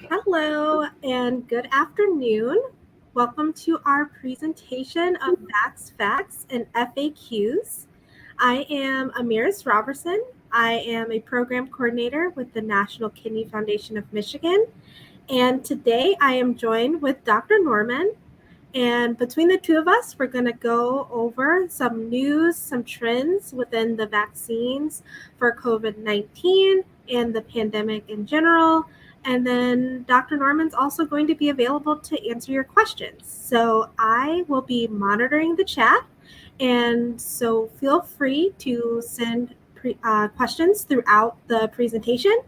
Hello and good afternoon. Welcome to our presentation of FAQs and FAQs. I am Amiris Robertson. I am a program coordinator with the National Kidney Foundation of Michigan. And today I am joined with Dr. Norman. And between the two of us, we're going to go over some news, some trends within the vaccines for COVID-19 and the pandemic in general. And then Dr. Norman's also going to be available to answer your questions. So I will be monitoring the chat. And so feel free to send questions throughout the presentation.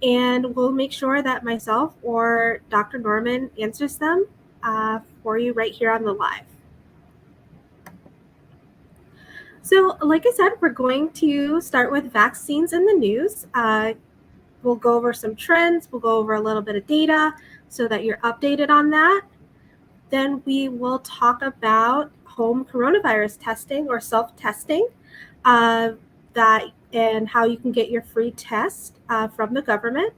And we'll make sure that myself or Dr. Norman answers them for you right here on the live. So like I said, we're going to start with vaccines in the news. We'll go over some trends. We'll go over a little bit of data so that you're updated on that. Then we will talk about home coronavirus testing or self-testing and how you can get your free test from the government.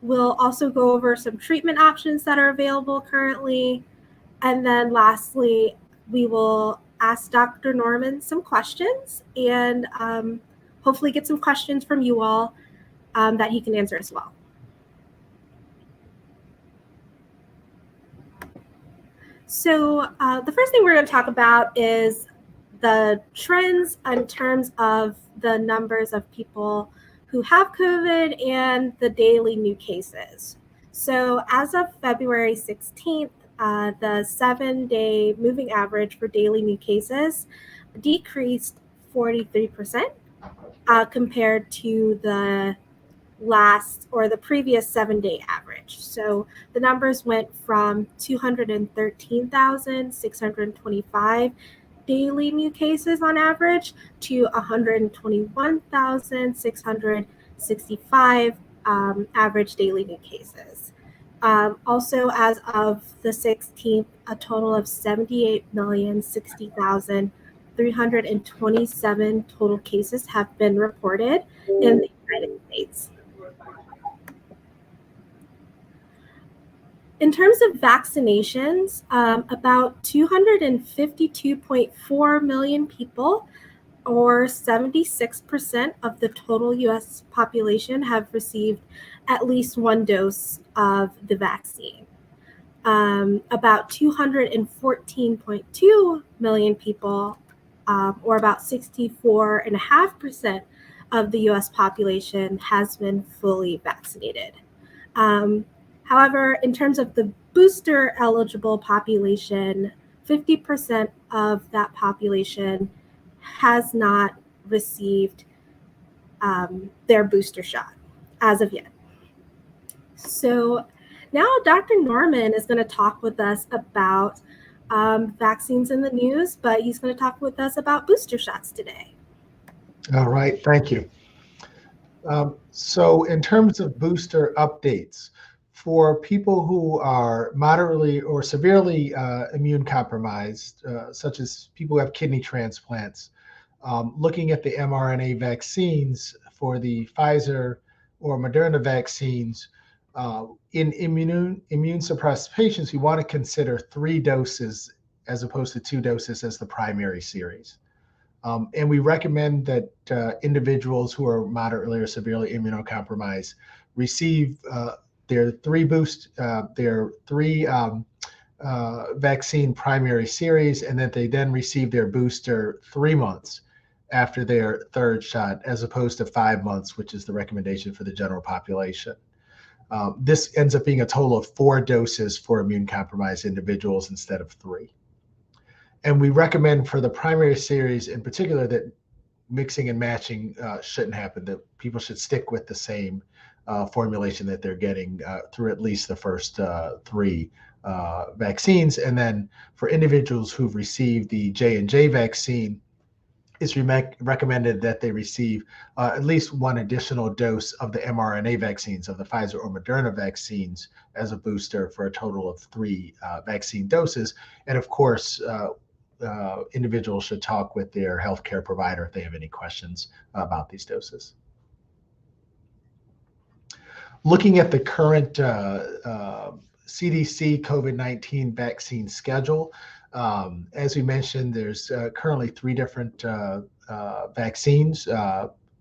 We'll also go over some treatment options that are available currently. And then lastly, we will ask Dr. Norman some questions and hopefully get some questions from you all that he can answer as well. So the first thing we're going to talk about is the trends in terms of the numbers of people who have COVID and the daily new cases. So as of February 16th, the 7-day moving average for daily new cases decreased 43% compared to the previous 7-day average. So the numbers went from 213,625 daily new cases on average to 121,665 average daily new cases. Also, as of the 16th, a total of 78,060,327 total cases have been reported in the United States. In terms of vaccinations, about 252.4 million people, or 76% of the total US population, have received at least one dose of the vaccine. About 214.2 million people, or about 64.5% of the US population, has been fully vaccinated. However, in terms of the booster eligible population, 50% of that population has not received their booster shot as of yet. So now Dr. Norman is going to talk with us about vaccines in the news, but he's going to talk with us about booster shots today. All right, thank you. So in terms of booster updates, for people who are moderately or severely immune compromised, such as people who have kidney transplants, looking at the mRNA vaccines for the Pfizer or Moderna vaccines, in immune suppressed patients, we want to consider 3 doses as opposed to 2 doses as the primary series. And we recommend that individuals who are moderately or severely immunocompromised receive their 3 vaccine primary series, and that they then receive their booster 3 months after their 3rd shot, as opposed to 5 months, which is the recommendation for the general population. This ends up being a total of 4 doses for immune-compromised individuals instead of 3. And we recommend for the primary series in particular that mixing and matching shouldn't happen, that people should stick with the same formulation that they're getting through at least the first 3 vaccines. And then for individuals who've received the J&J vaccine, it's recommended that they receive at least 1 additional dose of the mRNA vaccines, of the Pfizer or Moderna vaccines, as a booster for a total of 3 vaccine doses. And of course, individuals should talk with their healthcare provider if they have any questions about these doses. Looking at the current CDC COVID-19 vaccine schedule, as we mentioned, there's currently 3 different vaccines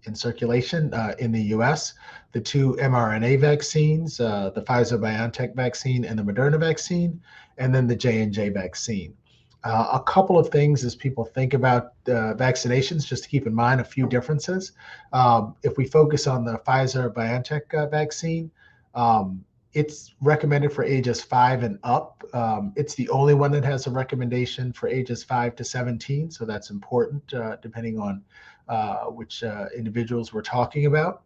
in circulation in the US. The 2 mRNA vaccines, the Pfizer-BioNTech vaccine and the Moderna vaccine, and then the J&J vaccine. A couple of things as people think about vaccinations, just to keep in mind a few differences. If we focus on the Pfizer-BioNTech vaccine, it's recommended for ages 5 and up. It's the only one that has a recommendation for ages 5 to 17, so that's important depending on which individuals we're talking about.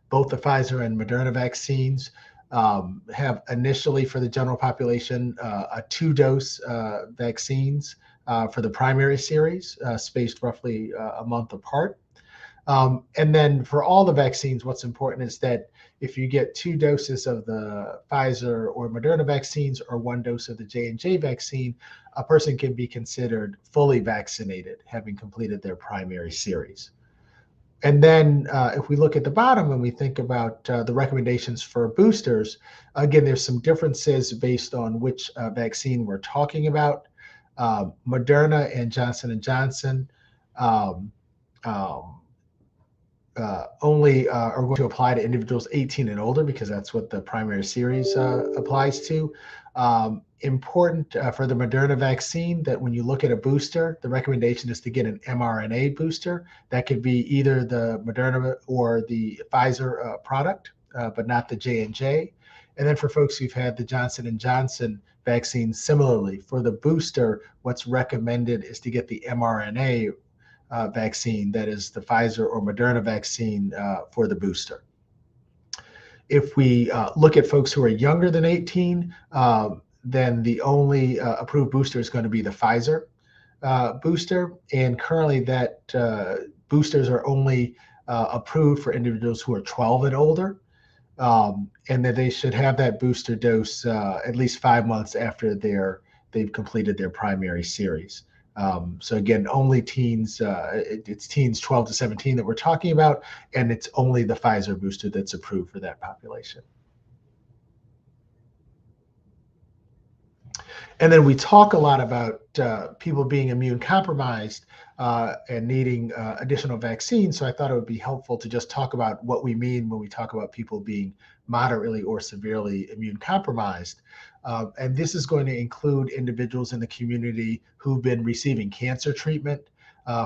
Both the Pfizer and Moderna vaccines have initially for the general population a 2-dose vaccines for the primary series, spaced roughly a month apart. And then for all the vaccines, what's important is that if you get 2 doses of the Pfizer or Moderna vaccines or 1 dose of the J&J vaccine, a person can be considered fully vaccinated, having completed their primary series. And then if we look at the bottom and we think about the recommendations for boosters, again, there's some differences based on which vaccine we're talking about. Moderna and Johnson & Johnson um, um, only are going to apply to individuals 18 and older because that's what the primary series applies to. Important for the Moderna vaccine that when you look at a booster, the recommendation is to get an mRNA booster. That could be either the Moderna or the Pfizer product, but not the J&J. And then for folks who've had the Johnson & Johnson vaccine, similarly, for the booster, what's recommended is to get the mRNA vaccine, that is the Pfizer or Moderna vaccine for the booster. If we look at folks who are younger than 18, then the only approved booster is going to be the Pfizer booster. And currently that boosters are only approved for individuals who are 12 and older. And that they should have that booster dose at least 5 months after they've completed their primary series. So again, only teens, it's teens 12 to 17 that we're talking about, and it's only the Pfizer booster that's approved for that population. And then we talk a lot about people being immune compromised and needing additional vaccines. So I thought it would be helpful to just talk about what we mean when we talk about people being moderately or severely immune compromised. And this is going to include individuals in the community who've been receiving cancer treatment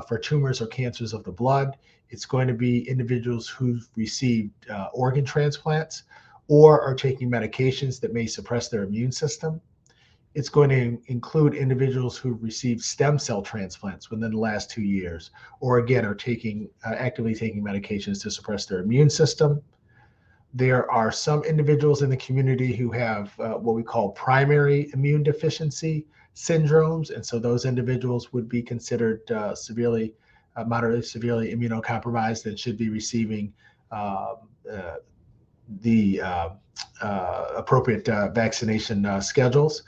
for tumors or cancers of the blood. It's going to be individuals who've received organ transplants or are taking medications that may suppress their immune system. It's going to include individuals who received stem cell transplants within the last 2 years, or again, are actively taking medications to suppress their immune system. There are some individuals in the community who have what we call primary immune deficiency syndromes. And so those individuals would be considered moderately, severely immunocompromised and should be receiving the appropriate vaccination schedules.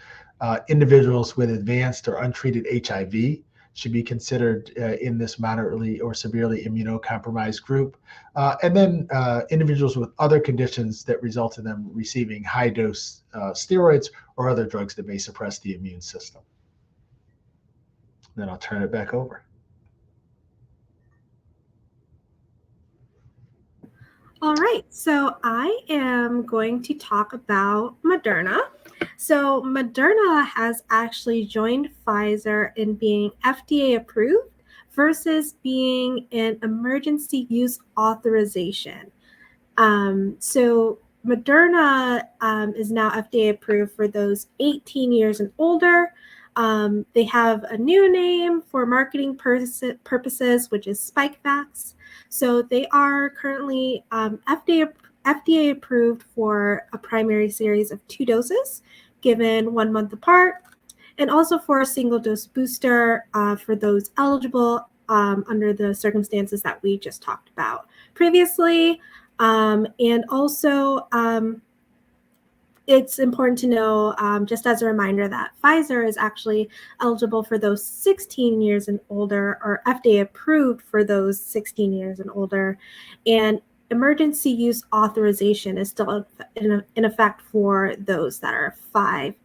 Individuals with advanced or untreated HIV should be considered in this moderately or severely immunocompromised group. And then individuals with other conditions that result in them receiving high-dose steroids or other drugs that may suppress the immune system. Then I'll turn it back over. All right, so I am going to talk about Moderna. So Moderna has actually joined Pfizer in being FDA approved versus being an emergency use authorization. So Moderna is now FDA approved for those 18 years and older. They have a new name for marketing purposes, which is Spikevax. So they are currently FDA approved for a primary series of 2 doses given 1 month apart, and also for a single dose booster for those eligible under the circumstances that we just talked about previously. And also, it's important to know, just as a reminder, that Pfizer is actually eligible for those 16 years and older, or FDA approved for those 16 years and older. And emergency use authorization is still in effect for those that are 5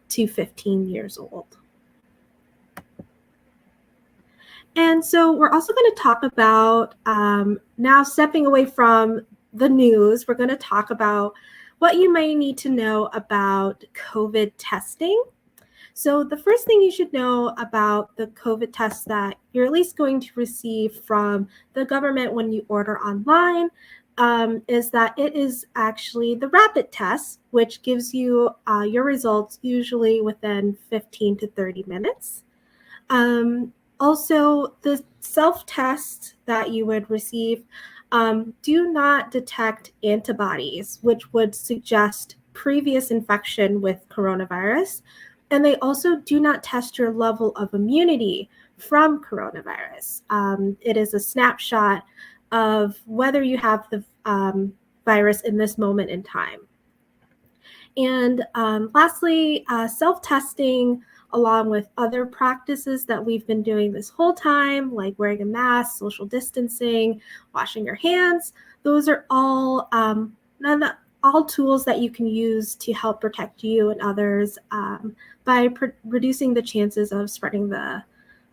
to 15 years old. And so we're also going to talk about, now stepping away from the news, we're going to talk about what you may need to know about COVID testing. So the first thing you should know about the COVID test that you're at least going to receive from the government when you order online is that it is actually the rapid test, which gives you your results usually within 15 to 30 minutes. Also, the self-test that you would receive do not detect antibodies, which would suggest previous infection with coronavirus. And they also do not test your level of immunity from coronavirus. It is a snapshot of whether you have the virus in this moment in time. And lastly, self-testing, along with other practices that we've been doing this whole time, like wearing a mask, social distancing, washing your hands, those are all all tools that you can use to help protect you and others by reducing the chances of spreading the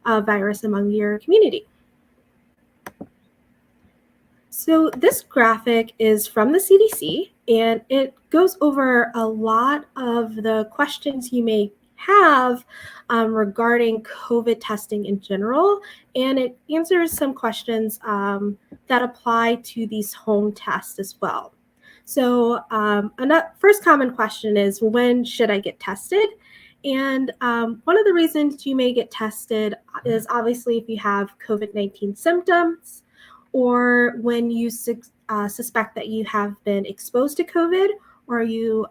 virus among your community. So this graphic is from the CDC, and it goes over a lot of the questions you may have regarding COVID testing in general, and it answers some questions that apply to these home tests as well. So first common question is, when should I get tested? And one of the reasons you may get tested is obviously if you have COVID-19 symptoms, or when you suspect that you have been exposed to COVID, or you,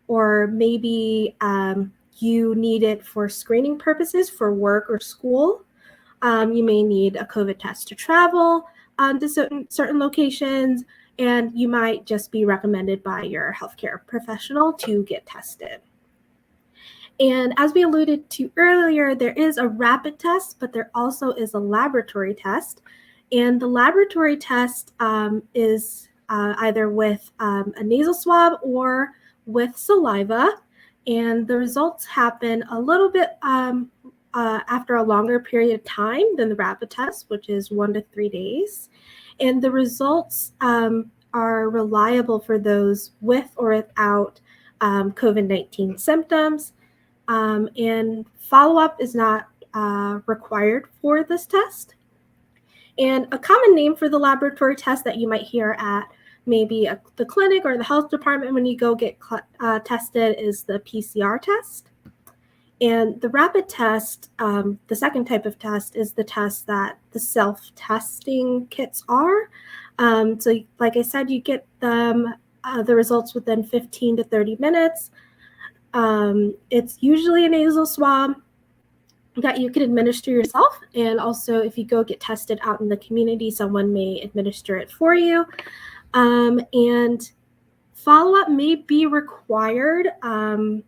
or maybe you need it for screening purposes for work or school. You may need a COVID test to travel to certain locations, and you might just be recommended by your healthcare professional to get tested. And as we alluded to earlier, there is a rapid test, but there also is a laboratory test. And the laboratory test is either with a nasal swab or with saliva. And the results happen a little bit after a longer period of time than the rapid test, which is 1 to 3 days. And the results are reliable for those with or without COVID-19 symptoms. And follow-up is not required for this test. And a common name for the laboratory test that you might hear at maybe the clinic or the health department when you go get tested is the PCR test. And the rapid test, the second type of test, is the test that the self-testing kits are. So like I said, you get them, the results within 15 to 30 minutes. It's usually a nasal swab that you can administer yourself. And also, if you go get tested out in the community, someone may administer it for you. And follow-up may be required. And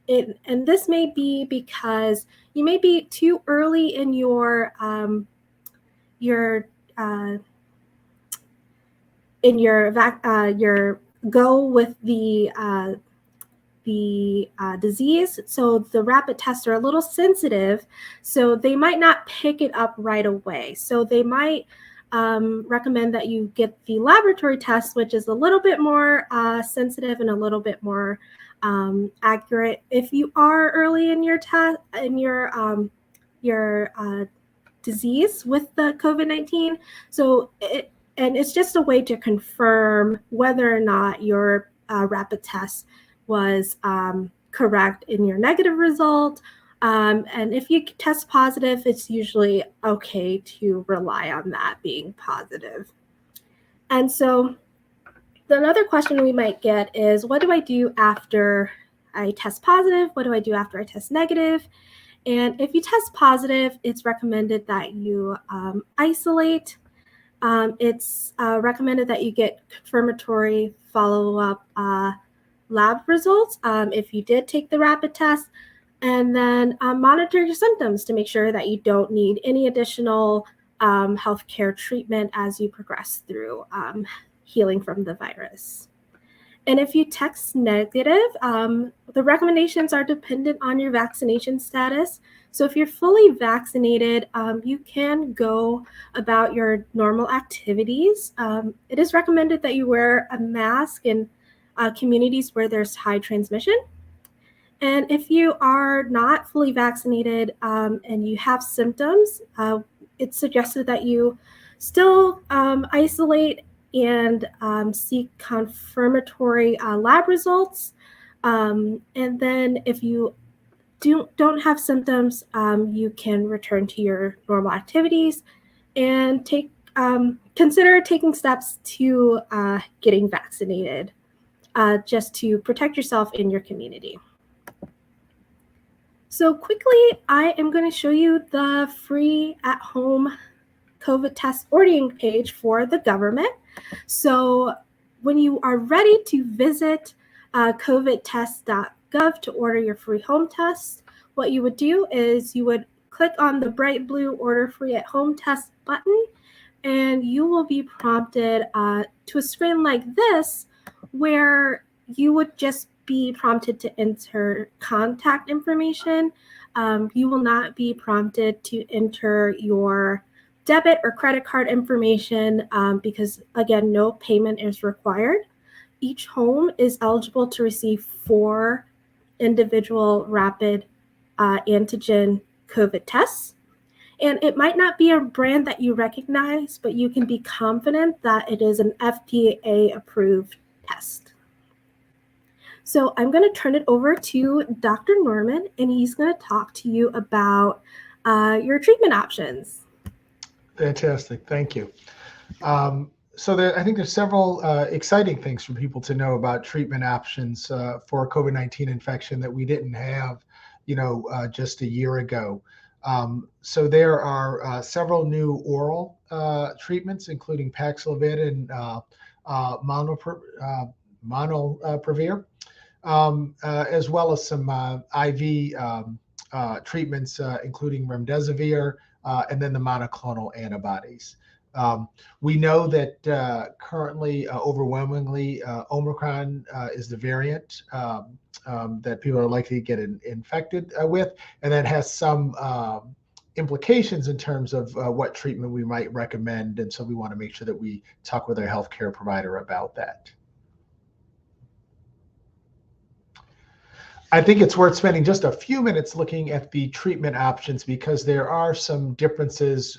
this may be because you may be too early in your go with the disease. So the rapid tests are a little sensitive, so they might not pick it up right away. So they might recommend that you get the laboratory test, which is a little bit more sensitive and a little bit more accurate if you are early in your test, in your disease with the COVID-19. So it's just a way to confirm whether or not your rapid test was correct in your negative result. And if you test positive, it's usually okay to rely on that being positive. And so another question we might get is, what do I do after I test positive? What do I do after I test negative? And if you test positive, it's recommended that you isolate. It's recommended that you get confirmatory follow-up lab results if you did take the rapid test, and then monitor your symptoms to make sure that you don't need any additional healthcare treatment as you progress through healing from the virus. And if you test negative, the recommendations are dependent on your vaccination status. So if you're fully vaccinated, you can go about your normal activities. It is recommended that you wear a mask in communities where there's high transmission. And if you are not fully vaccinated and you have symptoms, it's suggested that you still isolate and seek confirmatory lab results. And then if you don't have symptoms, you can return to your normal activities and consider taking steps to getting vaccinated just to protect yourself and your community. So quickly, I am going to show you the free at-home COVID test ordering page for the government. So when you are ready to visit covidtest.gov to order your free home test, what you would do is you would click on the bright blue order free at home test button, and you will be prompted to a screen like this where you would just be prompted to enter contact information. You will not be prompted to enter your debit or credit card information because, again, no payment is required. Each home is eligible to receive 4 individual rapid antigen COVID tests. And it might not be a brand that you recognize, but you can be confident that it is an FDA-approved test. So I'm going to turn it over to Dr. Norman, and he's going to talk to you about your treatment options. Fantastic. Thank you. I think there's several exciting things for people to know about treatment options for COVID-19 infection that we didn't have, just a year ago. So there are several new oral treatments, including Paxlovid and Molnupiravir, as well as some IV treatments, including remdesivir, and then the monoclonal antibodies. We know that currently, overwhelmingly, Omicron is the variant that people are likely to get infected with, and that has some implications in terms of what treatment we might recommend. And so we want to make sure that we talk with our healthcare provider about that. I think it's worth spending just a few minutes looking at the treatment options because there are some differences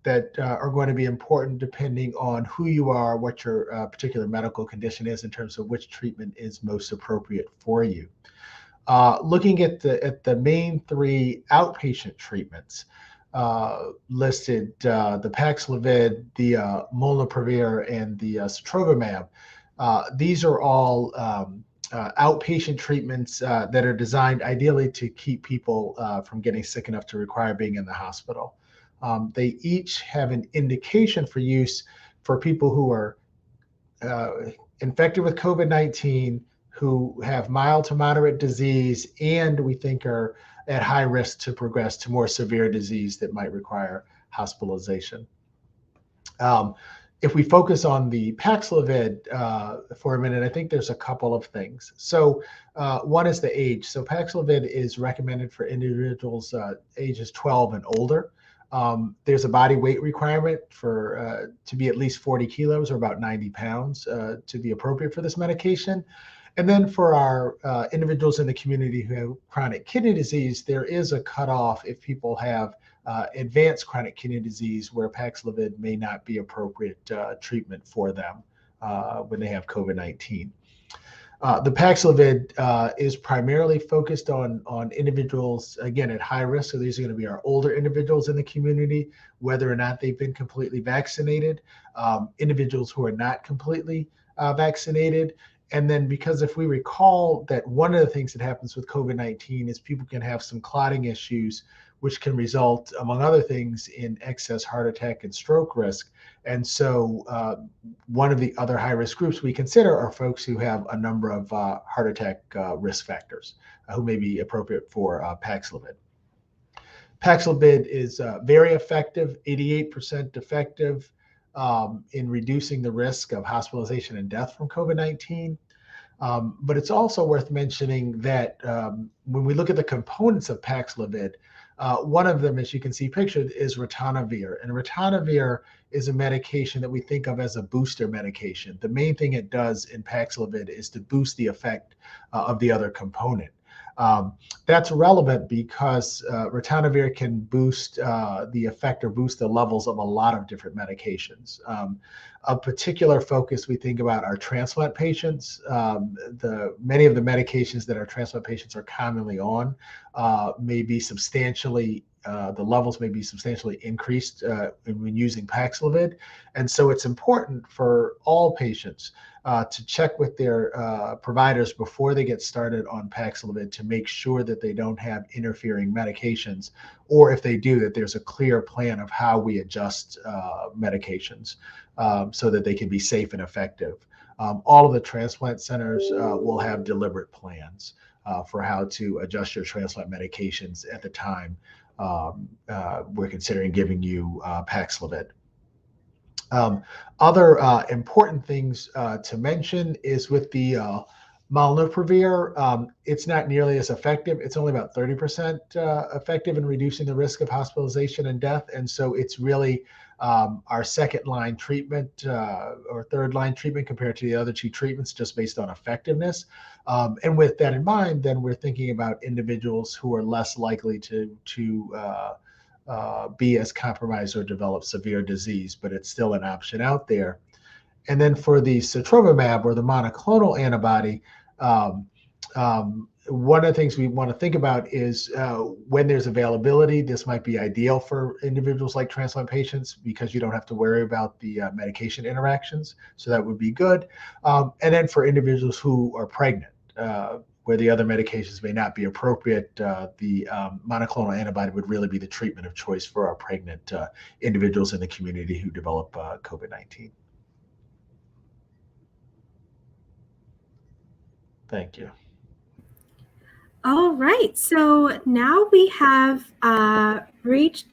that are going to be important depending on who you are, what your particular medical condition is in terms of which treatment is most appropriate for you. Looking at the main 3 outpatient treatments listed, the Paxlovid, the Molnupiravir, and the Sotrovimab, these are all outpatient treatments that are designed ideally to keep people from getting sick enough to require being in the hospital. They each have an indication for use for people who are infected with COVID-19, who have mild to moderate disease, and we think are at high risk to progress to more severe disease that might require hospitalization. If we focus on the Paxlovid for a minute, I think there's a couple of things. So one is the age. So Paxlovid is recommended for individuals ages 12 and older. There's a body weight requirement for to be at least 40 kilos or about 90 pounds to be appropriate for this medication. And then for our individuals in the community who have chronic kidney disease, there is a cutoff if people have advanced chronic kidney disease where Paxlovid may not be appropriate treatment for them when they have COVID-19. The Paxlovid is primarily focused on individuals, again, at high risk. So these are going to be our older individuals in the community, whether or not they've been completely vaccinated, individuals who are not completely vaccinated. And then because if we recall that one of the things that happens with COVID-19 is people can have some clotting issues, which can result, among other things, in excess heart attack and stroke risk. And so one of the other high-risk groups we consider are folks who have a number of heart attack risk factors who may be appropriate for Paxlovid. Paxlovid is very effective, 88% effective in reducing the risk of hospitalization and death from COVID-19. But it's also worth mentioning that when we look at the components of Paxlovid, one of them, as you can see pictured, is ritonavir. And ritonavir is a medication that we think of as a booster medication. The main thing it does in Paxlovid is to boost the effect of the other component. That's relevant because ritonavir can boost the effect or boost the levels of a lot of different medications. A particular focus we think about are transplant patients. Many of the medications that our transplant patients are commonly on may be substantially the levels may be substantially increased when using Paxlovid. And so it's important for all patients to check with their providers before they get started on Paxlovid to make sure that they don't have interfering medications, or if they do, that there's a clear plan of how we adjust medications so that they can be safe and effective. All of the transplant centers will have deliberate plans for how to adjust your transplant medications at the time we're considering giving you Paxlovid. Other important things to mention is with the molnupiravir, it's not nearly as effective. It's only about 30% effective in reducing the risk of hospitalization and death. And so it's really our second line treatment or third line treatment compared to the other two treatments just based on effectiveness. And with that in mind, then we're thinking about individuals who are less likely to be as compromised or develop severe disease, but it's still an option out there. And then for the sotrovimab or the monoclonal antibody, one of the things we want to think about is when there's availability, this might be ideal for individuals like transplant patients because you don't have to worry about the medication interactions. So that would be good. And then for individuals who are pregnant, where the other medications may not be appropriate, the monoclonal antibody would really be the treatment of choice for our pregnant individuals in the community who develop COVID-19. Thank you. All right, so now we have reached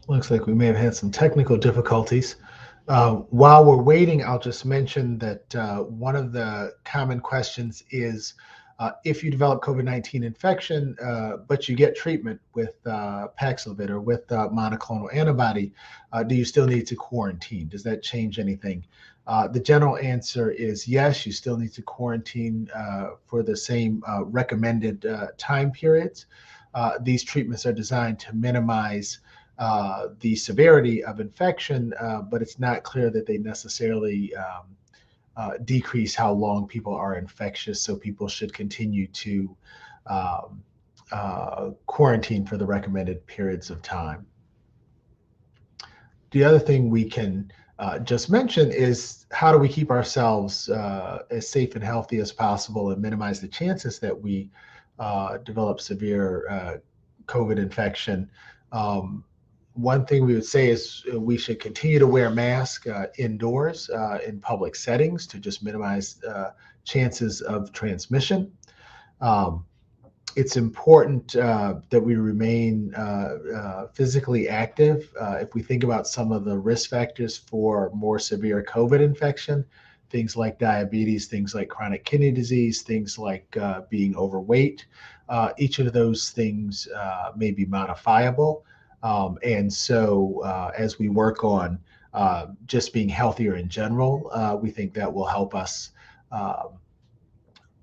Looks like we may have had some technical difficulties. While we're waiting, I'll just mention that one of the common questions is if you develop COVID-19 infection, but you get treatment with Paxlovid or with monoclonal antibody, do you still need to quarantine? Does that change anything? The general answer is yes, you still need to quarantine for the same recommended time periods. These treatments are designed to minimize the severity of infection, but it's not clear that they necessarily decrease how long people are infectious. So people should continue to quarantine for the recommended periods of time. The other thing we can just mentioned is how do we keep ourselves as safe and healthy as possible and minimize the chances that we develop severe COVID infection. One thing we would say is we should continue to wear masks indoors in public settings to just minimize chances of transmission. Um, it's important that we remain physically active. If we think about some of the risk factors for more severe COVID infection, things like diabetes, things like chronic kidney disease, things like being overweight, each of those things may be modifiable. And so as we work on just being healthier in general, we think that will help us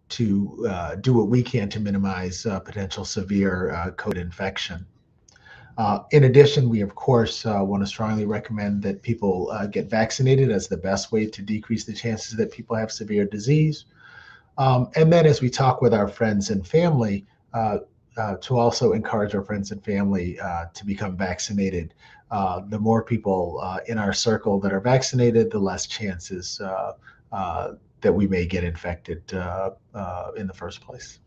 to do what we can to minimize potential severe COVID infection. In addition, we of course want to strongly recommend that people get vaccinated as the best way to decrease the chances that people have severe disease. And then as we talk with our friends and family, to also encourage our friends and family to become vaccinated. The more people in our circle that are vaccinated, the less chances that we may get infected in the first place.